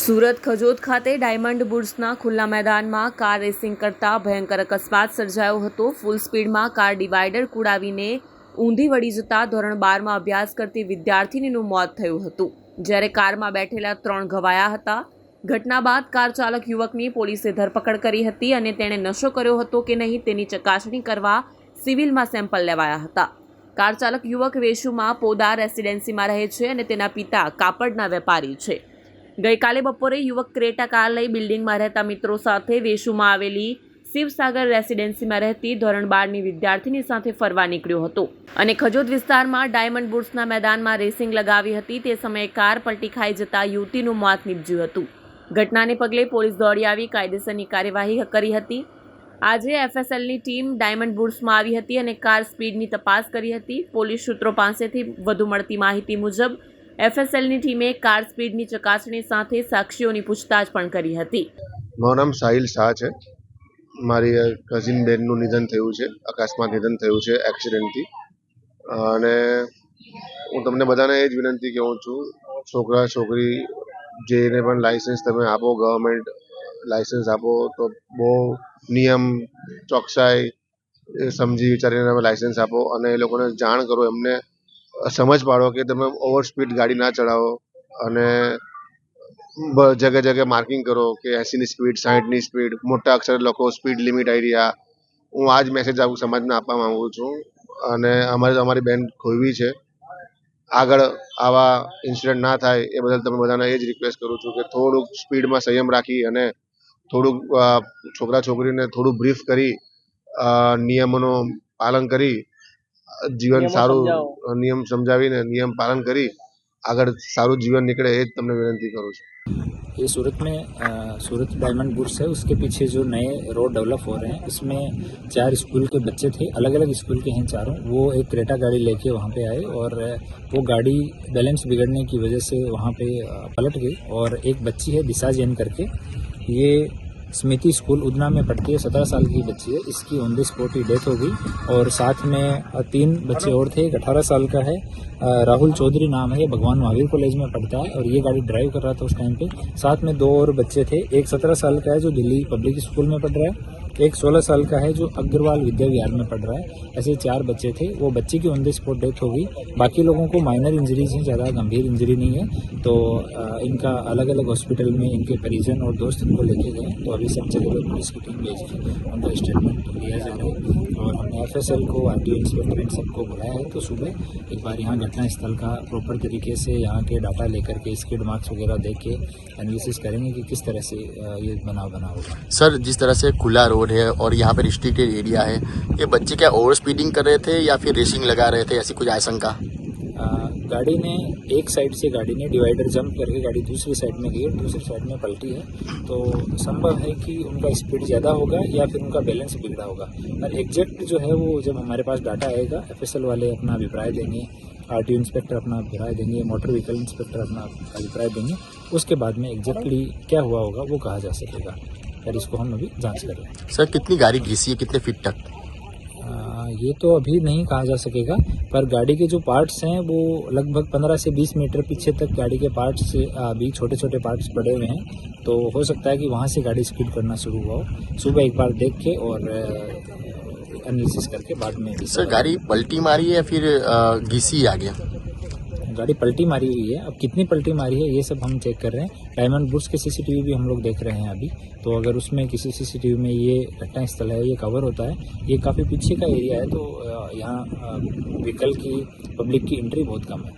સુરત ખજોદ ખાતે ડાયમંડ બુર્સના ખુલ્લા મેદાનમાં કાર રેસિંગ કરતા ભયંકર અકસ્માત સર્જાયો હતો। ફૂલ સ્પીડમાં કાર ડિવાઈડર કુડાવીને ઊંધી વળી જતા ધોરણ 12માં અભ્યાસ કરતી વિદ્યાર્થીનીનું મોત થયું હતું, જ્યારે કારમાં બેઠેલા 3 ઘવાયા હતા। ઘટના બાદ કાર ચાલક યુવકની પોલીસે ધરપકડ કરી હતી અને તેણે નશો કર્યો હતો કે નહીં તેની ચકાસણી કરવા સિવિલમાં સેમ્પલ લેવાયા હતા। કાર ચાલક યુવક વેશુમાં પોદાર રેસિડેન્સીમાં રહે છે અને તેના પિતા કાપડના વેપારી છે। ગઈકાલે બપોરે યુવક ક્રેટા કાર લઈ બિલ્ડિંગમાં રહેતા મિત્રો સાથે વેશુમાં આવેલી શિવસાગર રેસિડેન્સીમાં રહેતી ધોરણ 12ની વિદ્યાર્થીની સાથે ફરવા નીકળ્યો હતો અને ખજોદ વિસ્તારમાં ડાયમંડ બુર્સના મેદાનમાં રેસિંગ લગાવી હતી। તે સમયે કાર પલટી ખાઈ જતા યુવતીનું મોત નીપજ્યું હતું। ઘટનાને પગલે પોલીસ દોડી આવી કાયદેસરની કાર્યવાહી કરી હતી। આજે એફએસએલની ટીમ ડાયમંડ બુર્સમાં આવી હતી અને કાર સ્પીડની તપાસ કરી હતી। પોલીસ સૂત્રો પાસેથી વધુ મળતી માહિતી મુજબ એફએસએલની ટીમે કાર સ્પીડની ચકાસણી સાથે સાક્ષીઓની પૂછતાછ પણ કરી હતી। મારું નામ સાહિલ શાહ છે। મારી કઝિન બેનનું નિધન થયું છે, અકસ્માત નિધન થયું છે એક્સિડન્ટથી। અને હું તમને બધાને એ જ વિનંતી કહું છું, છોકરા છોકરી જેને પણ લાઇસન્સ તમે આપો, ગવર્મેન્ટ લાઇસન્સ આપો તો બહુ નિયમ ચોકસાઈ સમજી વિચારીને તમે લાઇસન્સ આપો અને એ લોકોને જાણ કરો, એમને સમજ પાડો કે તમે ઓવર સ્પીડ ગાડી ના ચલાવો અને જગ્યા જગ્યાએ માર્કિંગ કરો કે 80ની સ્પીડ, 60ની સ્પીડ, મોટા અક્ષર લખો સ્પીડ લિમિટ આવી રહ્યા। હું આ જ મેસેજ સમાજને આપવા માંગુ છું અને અમારી બેન ખોઈવી છે। આગળ આવા ઇન્સિડન્ટ ના થાય એ બદલ તમે બધાને એ જ રિક્વેસ્ટ કરું છું કે થોડુંક સ્પીડમાં સંયમ રાખી અને થોડુંક છોકરા છોકરીને થોડું બ્રીફ કરી નિયમોનું પાલન કરી જીવન સારું, નિયમ સમજાવીને નિયમ પાલન કરી આગળ સારું जीवन निकले, ये તમને विनती करूँ છું। ये सूरत डायमंड बुर्स है, उसके पीछे जो नए रोड डेवलप हो रहे हैं उसमें 4 स्कूल के बच्चे थे, अलग अलग स्कूल के हैं चारों। वो एक क्रेटा गाड़ी लेके वहाँ पे आए और वो गाड़ी बैलेंस बिगड़ने की वजह से वहाँ पे पलट गई और एक बच्ची है दिशा जैन करके, ये स्मृति स्कूल उधना में पढ़ती है, 17 साल की बच्ची है। इसकी on the spot he death हो गई और साथ में 3 बच्चे और थे। एक 18 साल का है, राहुल चौधरी नाम है, ये भगवान महावीर कॉलेज में पढ़ता है और ये गाड़ी ड्राइव कर रहा था उस टाइम पे। साथ में 2 और बच्चे थे, एक 17 साल का है जो दिल्ली पब्लिक स्कूल में पढ़ रहा है, एक 16 साल का है जो अग्रवाल विद्या विहार में पढ़ रहा है। ऐसे 4 बच्चे थे। वो बच्चे की ऑन द स्पॉट डेथ हो गई। बाकी लोगों को माइनर इंजरीज हैं, ज़्यादा गंभीर इंजरी नहीं है। तो इनका अलग अलग हॉस्पिटल में इनके परिजन और दोस्त इनको लेके गए। तो अभी सब जगह पर पुलिस की टीम भेज के उनका स्टेटमेंट लिया जा रहा है और हमने एफएसएल को, आरटीओ इंस्पेक्टर इन सबको बुलाया है। तो सुबह एक बार यहाँ घटना स्थल का प्रॉपर तरीके से यहाँ के डाटा लेकर के स्किड मार्क्स वगैरह देख के एनालिसिस करेंगे कि किस तरह से ये बनाव बना होगा। सर, जिस तरह से खुला रोड है और यहाँ पे रिस्ट्रिक्टेड एरिया है, ये बच्चे क्या ओवर स्पीडिंग कर रहे थे या फिर रेसिंग लगा रहे थे, ऐसी कुछ आशंका? गाड़ी ने एक साइड से गाड़ी ने डिवाइडर जंप करके गाड़ी दूसरी साइड में गई और दूसरी साइड में पलटी है। तो संभव है कि उनका स्पीड ज़्यादा होगा या फिर उनका बैलेंस बिगड़ा होगा। पर एग्जैक्ट जो है वो जब हमारे पास डाटा आएगा, एफएसएल वाले अपना अभिप्राय देंगे, आरटीओ इंस्पेक्टर अपना अभिप्राय देंगे, मोटर व्हीकल इंस्पेक्टर अपना अभिप्राय देंगे, उसके बाद में एग्जैक्टली क्या हुआ होगा वो कहा जा सकेगा। पर इसको हम अभी जांच कर रहे हैं। सर, कितनी गाड़ी घिसी है, कितने फीट तक? ये तो अभी नहीं कहा जा सकेगा, पर गाड़ी के जो पार्ट्स हैं वो लगभग 15 से 20 मीटर पीछे तक गाड़ी के पार्ट्स से अभी छोटे छोटे पार्ट्स पड़े हुए हैं। तो हो सकता है कि वहाँ से गाड़ी स्पीड करना शुरू हुआ हो। सुबह एक बार देख के और एनालिसिस करके बाद में। सर, गाड़ी पलटी मारी है या फिर घिसी आ गया? गाड़ी पलटी मारी हुई है। अब कितनी पलटी मारी है ये सब हम चेक कर रहे हैं। डायमंड बुर्स के सीसीटीवी भी हम लोग देख रहे हैं अभी। तो अगर उसमें किसी सीसीटीवी में ये घटना स्थल है, ये कवर होता है, ये काफ़ी पीछे का एरिया है, तो यहाँ व्हीकल की, पब्लिक की एंट्री बहुत कम है।